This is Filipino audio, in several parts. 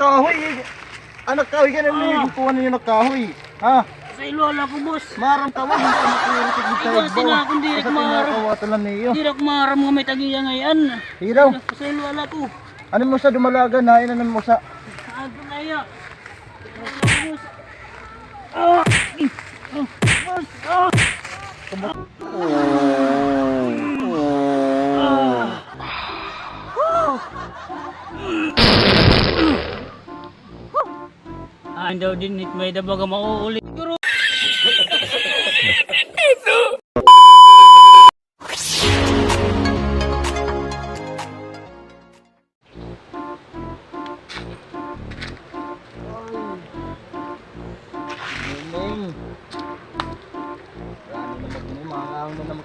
kahoy. Anak kahoy ka na yung kuha ninyo ng kahoy. Ha? Sa ilola ko, boss. Maram tawag. Ikaw sina kung di rin maram. Di rin maram nga may tagiya ngayon. Hiraw. Sa ilola ko. Ano mo sa dumalagan ha? Ano mo sa... Ano na yan? Ah! Boss! Ah! Daw din hit may dabaga mauuli. Guru.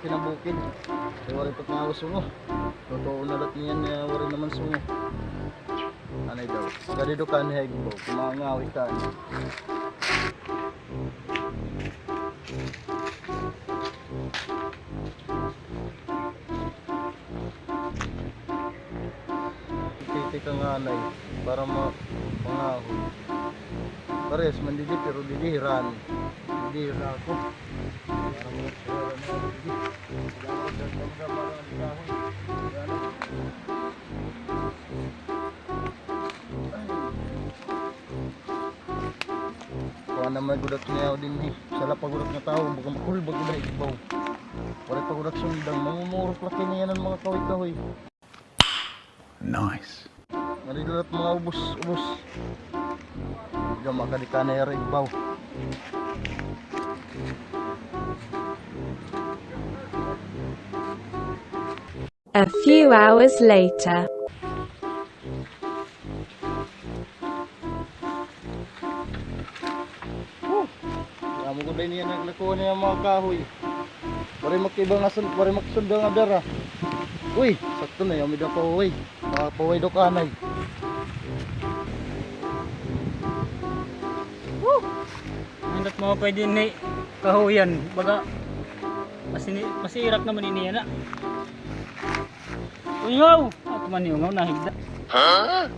Kinabukid. Wala ito nga sungo. Totoo na lahat niyan wala naman sungo. Anay daw. Gadi do kan hay go. Kumangawi kan. Titi ka nga anay para mangawi. Pares mandidi pero didihiran. Didihira ako. Kuha naman gudat niya din di. Sala pagudat nga tao, baga makulbag na ibaw. Wala pagudat sundang, mangumurot laki niya ng mga kahoy-kahoy. Nice. Marilat mga ubos-ubos. Hindi makadika na yung ibaw. A few hours later. Amo ko din niya naglako niya mga kahoy. Pare makibang asan, pare maksundang adara. Uy, sakto na yung mida paway. Mga paway do kanay. Handat mo pwede ni kahuyan. Baga masirak naman iniya na. Uyaw! At maniyungaw nahigda. Ha?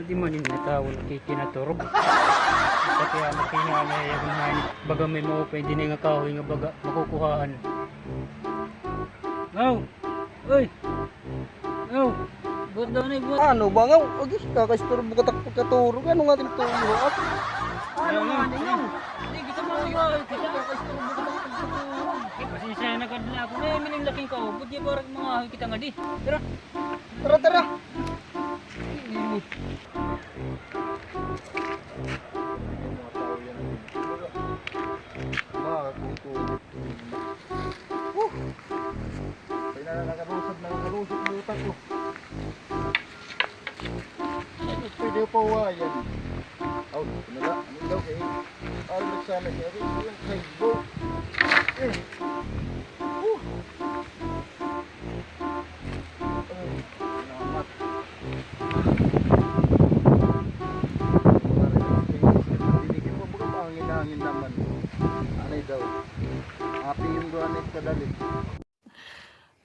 Di man din natawal kikinaturo. Kaya makina na yung hani. Baga may mga pwede na nga kahoy nga baga makukuhaan. Ngaw! Uy! Ngaw! Buat daw na buat. Ano ba nga? Agis kakaistorbo ka pagkaturo. Ano nga ating tuyo? Ano nga ngaw? Hindi kita mo ngayon. Kita kakaistorbo ka pagkaturo. Pasensya na kadla ako. May mining laking kaubod. Di ba mga kita nga di? Tara! Tara, tara! Nakalusot mo utak ko. Pwede pa wayan. Aw, pinala. Ano daw kayo? Alok sana siya. Yung Facebook. Salamat. Dinigin mo ba pangin-hangin naman? Anay daw. Happy yung doon ay kadali.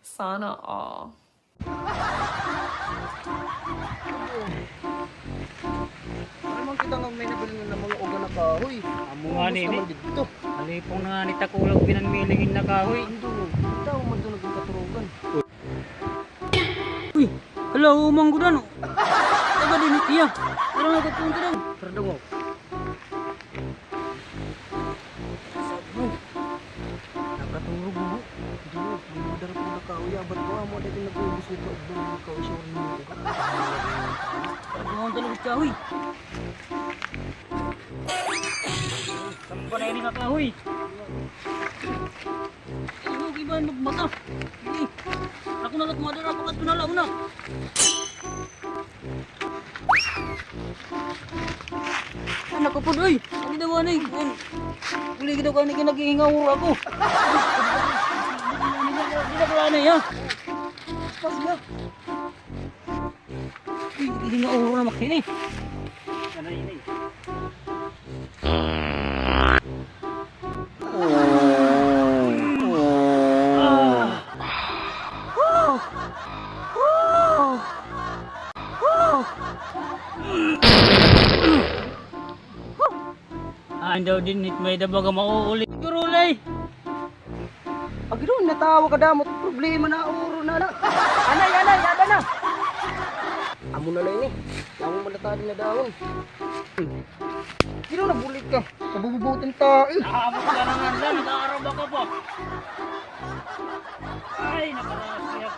Sana all. Ano kita nga may nabili ng mga uga na kahoy? Amo nga nini. Dito. Alipong na ni takulag pinanmilingin na kahoy. Ando, ikaw man doon naging katurugan. Uy! Hello, manggudan. Taga din itiya. Pero nagkapunta daw. Pero daw. Nakatulog mo. Dito, may darap na kahoy. Abat ko, amo na din nag-ubus nito. Doon ang kahoy siya rin mo. Pero daw ang talabos kahoy. Sampa na yun nga kahoy. Ano, iba magmata. Hindi. Ako nalat mo adara. Pakat ko nalang na. Anak ko po doy. Hindi daw anay. Uli kita ko anay kinagihingawuro ako. Hindi na ko anay ha. Pas ya. Hindi nga uro na makini. Ano ini? Kaan daw din it may dabaga mauuli. Gurulay! Agiro natawa ka damot problema na uro na. Anay, ada na. Amo na lang ni. Amo malatadi na daon. Giro na bulit ka. Kabububutin ta. Nakabot ka na nga dyan, nag-aaraba ka pa. Ay, nakarasyak.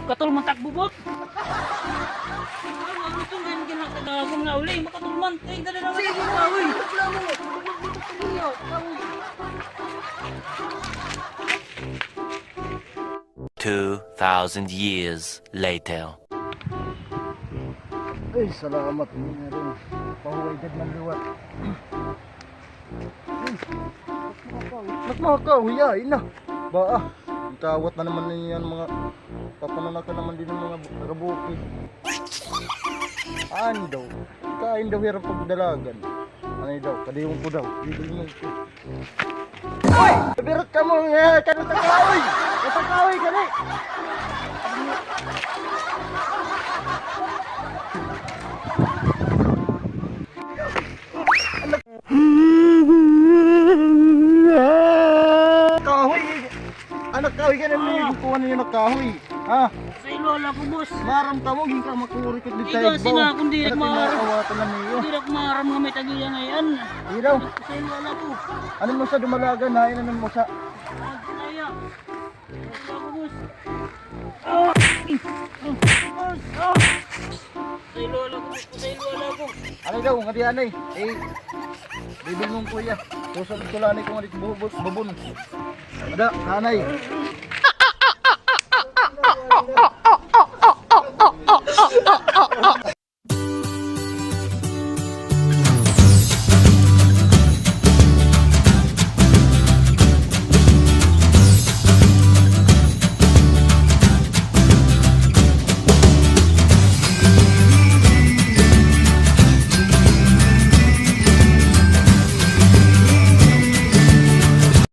Katulman takbubot. Ano ito ngayon ginagagawag na uli, makatulman. Ay, dali na Sige naman. na, uy. 2,000 years later. Ay, salamat niya rin. Pahuway dad ng liwat. Nagmakawi ya, ina. Ba tawat na naman niyan mga papananaka naman din ng mga rabukid. Ano daw? Kain daw hirap pagdalagan. Ano daw? Kadiyong ko daw. Bibili ko. Uy! Birot ka mo! Kanong takawi! Takawi ka ni! Kahoy! Anak kahoy ka na may kuha na yung nakahoy. Ha? Sa ilola ko, boss. Maram ka mo, hindi ka makurikot dito Ikaw sina kung di rin maaram. Pinakawatan na niyo. Hindi rin maaram nga may tagiya ngayon. Hindi daw. Sa ilola ko. Ano mo sa dumalaga na? Ano mo sa... Naya. Sa boss. Sa ilola ko, sa ilola ko. Ano daw, nga di anay. Eh, bibil mong kuya. Susunod ko lanay ko nga dito babon. Ada, nanay.